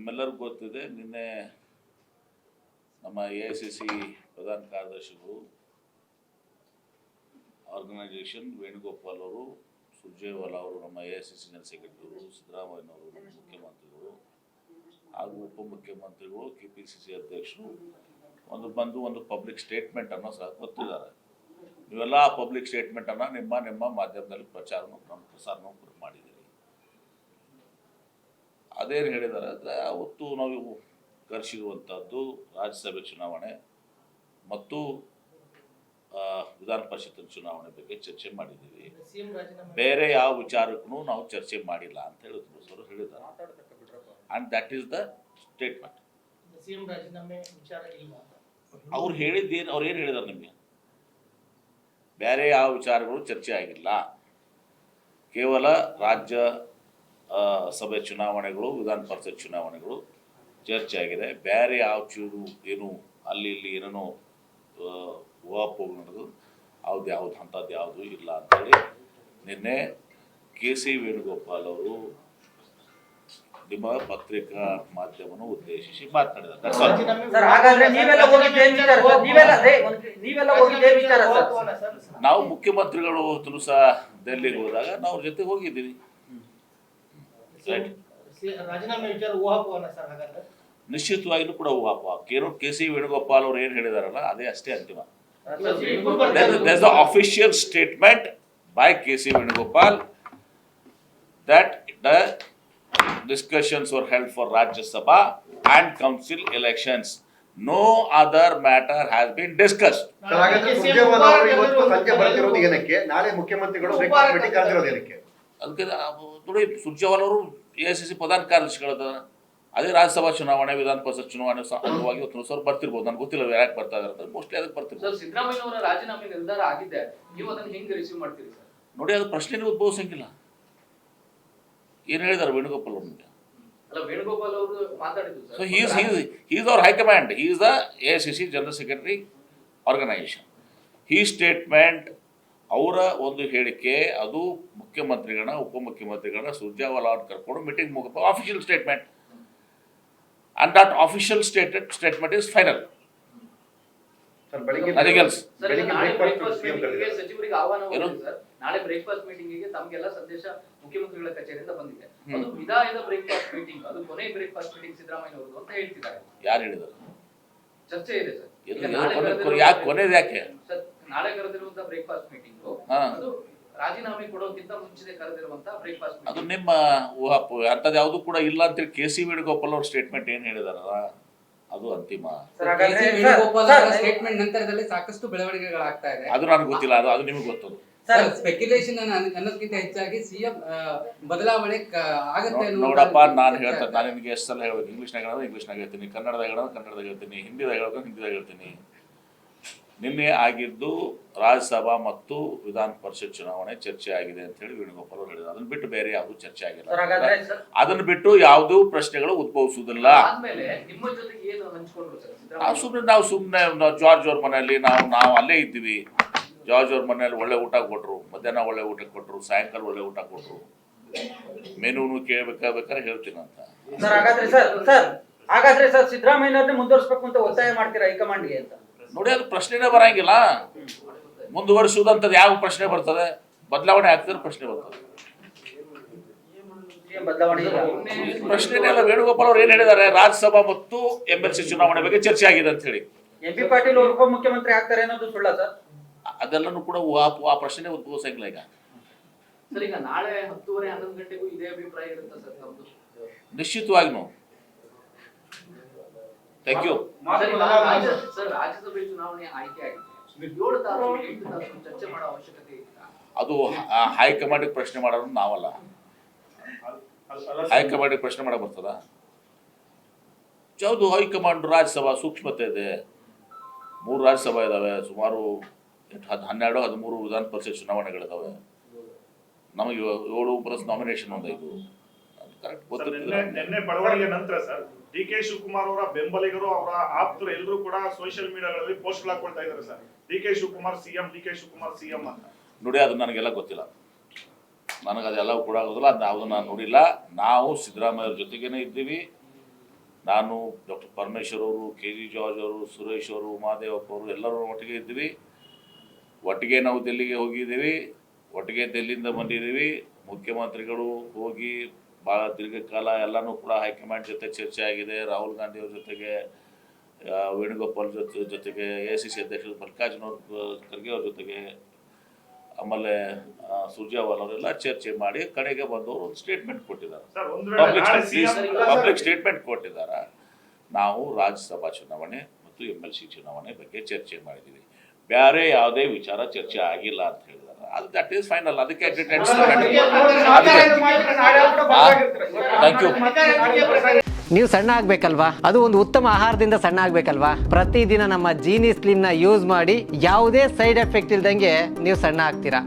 ನಿಮ್ಮೆಲ್ಲರಿಗೂ ಗೊತ್ತಿದೆ, ನಿನ್ನೆ ನಮ್ಮ AICC ಪ್ರಧಾನ ಕಾರ್ಯದರ್ಶಿಗಳು, ಆರ್ಗನೈಸೇಷನ್ ವೇಣುಗೋಪಾಲ್ ಅವರು, ಸುರ್ಜೇವಾಲಾ ಅವರು, ನಮ್ಮ AICC ಜನರಲ್ ಸೆಕ್ರೆಟರಿಗಳು, ಸಿದ್ದರಾಮಯ್ಯನವರು, ಮುಖ್ಯಮಂತ್ರಿಗಳು ಹಾಗೂ ಉಪಮುಖ್ಯಮಂತ್ರಿಗಳು, KPCC ಅಧ್ಯಕ್ಷರು ಒಂದು ಪಬ್ಲಿಕ್ ಸ್ಟೇಟ್ಮೆಂಟ್ ಅನ್ನು ಸಹ ಕೊಟ್ಟಿದ್ದಾರೆ. ನೀವೆಲ್ಲ ಪಬ್ಲಿಕ್ ಸ್ಟೇಟ್ಮೆಂಟ್ ಅನ್ನು ನಿಮ್ಮ ಮಾಧ್ಯಮದಲ್ಲಿ ಪ್ರಸಾರನೂ ಮಾಡಿದ್ದೀರಿ. ಅದೇನು ಹೇಳಿದ್ದಾರೆ ಅಂದರೆ, ಅವತ್ತು ನಾವು ಕರೆಸಿರುವಂಥದ್ದು ರಾಜ್ಯಸಭೆ ಚುನಾವಣೆ ಮತ್ತು ವಿಧಾನ ಪರಿಷತ್ ಚುನಾವಣೆ ಬಗ್ಗೆ ಚರ್ಚೆ ಮಾಡಿದ್ದೀವಿ. ಬೇರೆ ಯಾವ ವಿಚಾರಕ್ಕೂ ನಾವು ಚರ್ಚೆ ಮಾಡಿಲ್ಲ ಅಂತ ಹೇಳಿದ್ದಾರೆ. And that is the statement. ಅವ್ರು ಹೇಳಿದ್ದೇನು, ಅವ್ರು ಏನು ಹೇಳಿದಾರೆ ನಿಮಗೆ? ಬೇರೆ ಯಾವ ವಿಚಾರಗಳು ಚರ್ಚೆ ಆಗಿಲ್ಲ, ಕೇವಲ ರಾಜ್ಯ ಸಭೆ ಚುನಾವಣೆಗಳು, ವಿಧಾನ ಪರಿಷತ್ ಚುನಾವಣೆಗಳು ಚರ್ಚೆ ಆಗಿದೆ. ಬೇರೆ ಯಾವ ಏನು ಅಲ್ಲಿ ಇಲ್ಲಿ ಏನೇನೋ ಊಹಾಪೋಹ ನಡೆದು ಯಾವುದು ಅಂಥದ್ದು ಯಾವುದೂ ಇಲ್ಲ ಅಂತೇಳಿ ನಿನ್ನೆ KC ವೇಣುಗೋಪಾಲ್ ಅವರು ನಿಮ್ಮ ಪತ್ರಿಕಾ ಮಾಧ್ಯಮವನ್ನು ಉದ್ದೇಶಿಸಿ ಮಾತನಾಡಿದ್ದಾರೆ. ನಾವು ಮುಖ್ಯಮಂತ್ರಿಗಳು ಸಹ ಡೆಲ್ಲಿಗೆ ಹೋದಾಗ ನಾವು ಅವ್ರ ಜೊತೆ ಹೋಗಿದ್ದೀವಿ. ನಿಶ್ಚಿತವಾಗಿಯೂ ಕೂಡ ಊಹಾಪೋಹ. KC ವೇಣುಗೋಪಾಲ್ ಅವರು ಏನು ಹೇಳಿದಾರಲ್ಲ ಅದೇ ಅಷ್ಟೇ ಅಂತಿಮ. There's the official statement by KC Venugopal that the discussions were held for Rajya Sabha and council elections. No other matter has been discussed. ಅದಕ್ಕೆ ನೋಡಿ, ಸುರ್ಜೇವಾಲಾ ಅವರು AICC ಪ್ರಧಾನ ಕಾರ್ಯದರ್ಶಿಗಳದ ಅದೇ ರಾಜ್ಯಸಭಾ ಚುನಾವಣೆ, ವಿಧಾನ ಪರಿಷತ್ ಚುನಾವಣೆ ಅಂಗವಾಗಿ ಇವತ್ತು ಬರ್ತಿರ್ಬೋದು. ನನಗೆ ಗೊತ್ತಿಲ್ಲ ಯಾಕೆ ಬರ್ತಾ ಇದ್ದಾರೆ, ಮೋಸ್ಟ್ಲಿ ಅದಕ್ಕೆ ಬರ್ತಿರ್ಬೋದು. ಸಿದ್ದರಾಮಯ್ಯ ಅವರ ರಾಜೀನಾಮೆ ನಿರ್ಧಾರ ಆಗಿದೆ, ನೀವು ಅದನ್ನು ಹೆಂಗೆ ರಿಸೀವ್ ಮಾಡ್ತೀರಿ ಸರ್? ನೋಡಿ, ಅದು ಪ್ರಶ್ನೆ ಉದ್ಭವಿಸಂಗಿಲ್ಲ. ಏನು ಹೇಳಿದ್ದಾರೆ ವೇಣುಗೋಪಾಲ್ ಅವರು? ವೇಣುಗೋಪಾಲ್ ಅವರು ಮಾತಾಡಿದ್ರು sir. So he is our high command. He is the AICC general secretary organization. His statement, ಅವರ ಒಂದು ಹೇಳಿಕೆ, ಅದು ಮುಖ್ಯಮಂತ್ರಿಗಳನ್ನ, ಉಪಮುಖ್ಯಮಂತ್ರಿಗಳನ್ನ, ಸುರ್ಜೇವಾಲಾ ಅವ್ರನ್ನ ಕರ್ಕೊಂಡು ಮೀಟಿಂಗ್ ಮುಗಿದ official statement. And that official statement is final. ನಾಳೆ ಬ್ರೇಕ್ಫಾಸ್ಟ್ ಮೀಟಿಂಗ್ ಗೆ ತಮಗೆಲ್ಲ ಸಂದೇಶ ಮುಖ್ಯಮಂತ್ರಿಗಳ ಕಚೇರಿಯಿಂದ ಬಂದಿದೆ. ಅದು ವಿದಾಯದ ಬ್ರೇಕ್ಫಾಸ್ಟ್ ಮೀಟಿಂಗ್, ಅದು ಕೊನೆ ಬ್ರೇಕ್ಫಾಸ್ಟ್ ಮೀಟಿಂಗ್ ಸಿದ್ದರಾಮಯ್ಯ ಅವರು ಅಂತ ಹೇಳ್ತಿದ್ದಾರೆ. ಯಾರು ಹೇಳಿದರು? ಚರ್ಚೆ ಇದೆ ಸರ್. ಯಾಕೆ ಕೊನೆದು ಯಾಕೆ? ನಾಳೆ ಕರೆದಿರುವಂತ ಬ್ರೇಕ್ಫಾಸ್ಟ್ ಮೀಟಿಂಗ್ ಅದು ರಾಜೀನಾಮೆ ಕೊಡೋಕ್ಕಿಂತ ಮುಂಚೆ ಕರೆದಿರುವಂತ ಬ್ರೇಕ್ಫಾಸ್ಟ್. ಅದು ನಿಮ್ಮ ಊಹಾಪೋಹ. ಅಂಥದ್ದು ಯಾವುದು ಕೂಡ ಇಲ್ಲ ಅಂತೇಳಿ KC ವೇಣುಗೋಪಾಲ್ ಅವ್ರ ಸ್ಟೇಟ್ಮೆಂಟ್ ಏನು ಹೇಳಿದಾರಲ್ಲ ಅದು ಅಂತಿಮ. ಸ್ಟೇಟ್ಮೆಂಟ್ ನಂತರದಲ್ಲಿ ಸಾಕಷ್ಟು ಬೆಳವಣಿಗೆಗಳಾಗ್ತಾ ಇದೆ. ಅದು ನನಗೆ ಗೊತ್ತಿಲ್ಲ, ಅದು ನಿಮಗೆ ಗೊತ್ತದು. ಸ್ಪೆಕ್ಯುಲೇಷನ್ ಅನ್ನೋದಕ್ಕಿಂತ ಹೆಚ್ಚಾಗಿ CM ಬದಲಾವಣೆ ಆಗುತ್ತೆ. ನೋಡಪ್ಪ, ನಾನು ಹೇಳ್ತೇನೆ, ನಾನು ನಿಮಗೆ ಎಷ್ಟು ಸಲ ಹೇಳ್ಬೇಕು. ಇಂಗ್ಲೀಷ್ನಾಗ ಹೇಳೋದು ಇಂಗ್ಲೀಷ್ನಾಗ ಹೇಳ್ತೀನಿ, ಕನ್ನಡದಾಗ ಹೇಳೋದು ಕನ್ನಡದಾಗ ಹೇಳ್ತೀನಿ, ಹಿಂದಿದಾಗ ಹೇಳೋದು ಹಿಂದಿದಾಗ ಹೇಳ್ತೀನಿ. ನಿನ್ನೆ ಆಗಿದ್ದು ರಾಜ್ಯಸಭಾ ಮತ್ತು ವಿಧಾನ ಪರಿಷತ್ ಚುನಾವಣೆ ಚರ್ಚೆ ಆಗಿದೆ ಅಂತ ಹೇಳಿ ವೇಣುಗೋಪಾಲ್ ಅವರು ಹೇಳಿದ್ರು. ಅದನ್ನ ಬಿಟ್ಟು ಬೇರೆ ಯಾವುದು ಚರ್ಚೆ ಆಗಿಲ್ಲ. ಅದನ್ನ ಬಿಟ್ಟು ಯಾವುದೂ ಪ್ರಶ್ನೆಗಳು ಉದ್ಭವಿಸುವುದಿಲ್ಲ. ನಾವು ಸುಮ್ಮನೆ ಜಾರ್ಜ್ ಅವ್ರ ಮನೆಯಲ್ಲಿ ನಾವು ಅಲ್ಲೇ ಇದ್ದೀವಿ. ಜಾರ್ಜ್ ಅವ್ರ ಮನೆಯಲ್ಲಿ ಒಳ್ಳೆ ಊಟ ಕೊಟ್ಟರು, ಮಧ್ಯಾಹ್ನ ಒಳ್ಳೆ ಊಟ ಕೊಟ್ಟರು, ಸಾಯಂಕಾಲ ಒಳ್ಳೆ ಊಟ ಕೊಟ್ಟರು. ಮೆನುನು ಕೇಳಬೇಕಾದ್ರೆ ಹೇಳ್ತೀನಿ ಅಂತ. ಹಾಗಾದ್ರೆ ಸರ್ ಸಿದ್ದರಾಮಯ್ಯನವ್ರನ್ನ ಮುಂದುವರಿಸಬೇಕು ಅಂತ ಒತ್ತಾಯ ಮಾಡ್ತೀರಾ ಹೈಕಮಾಂಡ್ಗೆ ಅಂತ? ನೋಡಿ, ಅದು ಪ್ರಶ್ನೆನೇ ಬರಂಗಿಲ್ಲ. ಮುಂದುವರಿಸುವುದಂತದ್ದು ಯಾವ ಪ್ರಶ್ನೆ ಬರ್ತದೆ? ಬದಲಾವಣೆ ಆಗ್ತಿದ್ರೆ ಪ್ರಶ್ನೆ ಬರ್ತದೆ. ಪ್ರಶ್ನೆನೇ ಅಲ್ಲ. ವೇಣುಗೋಪಾಲ್ ಅವ್ರು ಏನ್ ಹೇಳಿದ್ದಾರೆ? ರಾಜ್ಯಸಭಾ ಮತ್ತು MLC ಚುನಾವಣೆ ಬಗ್ಗೆ ಚರ್ಚೆ ಆಗಿದೆ ಅಂತ ಹೇಳಿ. MP ಪಾಟೀಲ್ ಅವರು ಉಪಮುಖ್ಯಮಂತ್ರಿ ಆಗ್ತಾರೆ ಅನ್ನೋದು ಸುಳ್ಳ ಸರ್? ಅದೆಲ್ಲನೂ ಕೂಡ ಆ ಪ್ರಶ್ನೆ ಉದ್ಭವಿಸಂಗಿಲ್ಲ. ಈಗ ಸರ್, ಈಗ ನಾಳೆ 10:30 11 ಗಂಟೆಗೂ ಇದೇ ಅಭಿಪ್ರಾಯ ಇರುತ್ತೆ ಸರ್ ತಮ್ಮದು? ನಿಶ್ಚಿತವಾಗಿನೂ. Thank you sir. ರಾಜ್ಯಸಭೆ ಚುನಾವಣೆ ಆಯ್ಕೆ ಆಗಿದೆ, 7 ತಾಸು 8 ತಾಸು ಚರ್ಚೆ ಮಾಡೋ ಅವಶ್ಯಕತೆ ಇಲ್ಲ. ಅದು ಹೈಕಮಾಂಡ್ ಪ್ರಶ್ನೆ ಮಾಡೋದು ನಾವಲ್ಲ. ಹೈಕಮಾಂಡ್ ಪ್ರಶ್ನೆ ಮಾಡಕ್ ಬರ್ತದ? ಯಾವುದು ಹೈಕಮಾಂಡ್? ರಾಜ್ಯಸಭಾ ಸೂಕ್ಷ್ಮತೆ ಇದೆ. 3 ರಾಜ್ಯಸಭಾ ಇದಾವೆ, ಸುಮಾರು 12-13 ವಿಧಾನ ಪರಿಷತ್ ಚುನಾವಣೆಗಳಿದಾವೆ. ನಮಗೆ 7+ ನಾಮಿನೇಷನ್ ಒಂದೈದು. ನಿನ್ನೆ ಬೆಳವಣಿಗೆ ನಂತರ ಸರ್ DK ಶಿವಕುಮಾರ್ ಅವರ ಬೆಂಬಲಿಗರು, ಅವರ ಆಪ್ತರು ಎಲ್ಲರೂ ಕೂಡ ಸೋಷಿಯಲ್ ಮೀಡಿಯಾಗಳಲ್ಲಿ ಪೋಸ್ಟ್ ಹಾಕೊಳ್ತಾ ಇದ್ದಾರೆ ಸರ್, DK ಶಿವಕುಮಾರ್ CM ಅಂತ. ನೋಡಿ, ಅದು ನನಗೆಲ್ಲ ಗೊತ್ತಿಲ್ಲ. ನನಗೆ ಅದೆಲ್ಲ ಕೂಡ ಆಗೋದಿಲ್ಲ. ಅದು ನಾನು ನೋಡಿಲ್ಲ. ನಾವು ಸಿದ್ದರಾಮಯ್ಯ ಅವ್ರ ಜೊತೆಗೇನೆ ಇದ್ದೀವಿ. ನಾನು ಡಾಕ್ಟರ್ ಪರಮೇಶ್ವರ್ ಅವರು, ಕೆ ಜಿ ಜಾರ್ಜ್ ಅವರು, ಸುರೇಶ್ ಅವರು, ಉಮಾದೇವಪ್ಪ ಅವರು ಎಲ್ಲರೂ ಒಟ್ಟಿಗೆ ಇದ್ದೀವಿ. ಒಟ್ಟಿಗೆ ನಾವು ದಿಲ್ಲಿಗೆ ಹೋಗಿದ್ದೀವಿ, ಒಟ್ಟಿಗೆ ದಿಲ್ಲಿಯಿಂದ ಬಂದಿದ್ದೀವಿ. ಮುಖ್ಯಮಂತ್ರಿಗಳು ಹೋಗಿ ಭಾಳ ದೀರ್ಘಕಾಲ ಎಲ್ಲನೂ ಕೂಡ ಹೈಕಮಾಂಡ್ ಜೊತೆ ಚರ್ಚೆ ಆಗಿದೆ. ರಾಹುಲ್ ಗಾಂಧಿ ಅವ್ರ ಜೊತೆಗೆ, ವೇಣುಗೋಪಾಲ್ ಜೊತೆಗೆ, AICC ಅಧ್ಯಕ್ಷರು ಮಲ್ಲಿಕಾರ್ಜುನ ಖರ್ಗೆ ಅವ್ರ ಜೊತೆಗೆ, ಆಮೇಲೆ ಸುರ್ಜೇವಾಲ ಅವರೆಲ್ಲ ಚರ್ಚೆ ಮಾಡಿ ಕಡೆಗೆ ಬಂದವರು ಒಂದು ಸ್ಟೇಟ್ಮೆಂಟ್ ಕೊಟ್ಟಿದ್ದಾರೆ. ಸರ್, ಒಂದ್ ವೇಳೆ ನಾಳೆ CM ಪಬ್ಲಿಕ್ ಸ್ಟೇಟ್ಮೆಂಟ್ ಕೊಟ್ಟಿದ್ದಾರೆ. ನಾವು ರಾಜ್ಯಸಭಾ ಚುನಾವಣೆ ಮತ್ತು MLC ಚುನಾವಣೆ ಬಗ್ಗೆ ಚರ್ಚೆ ಮಾಡಿದ್ದೀವಿ. ಬೇರೆ ಯಾವುದೇ ವಿಚಾರ ಚರ್ಚೆ ಆಗಿಲ್ಲ ಅಂತ ಹೇಳಿದ್ದಾರೆ. ಅದು ದಟ್ ಈಸ್ ಫೈನಲ್. ಅದಕ್ಕೆ ಥ್ಯಾಂಕ್ ಯು. ನೀವು ಸಣ್ಣ ಆಗ್ಬೇಕಲ್ವಾ? ಅದು ಒಂದು ಉತ್ತಮ ಆಹಾರದಿಂದ ಸಣ್ಣ ಆಗ್ಬೇಕಲ್ವಾ? ಪ್ರತಿದಿನ ನಮ್ಮ ಜೀನಿ ಸ್ಲಿಮ್ನ ಯೂಸ್ ಮಾಡಿ ಯಾವುದೇ ಸೈಡ್ ಎಫೆಕ್ಟ್ ಇಲ್ದಂಗೆ ನೀವು ಸಣ್ಣ ಆಗ್ತೀರಾ.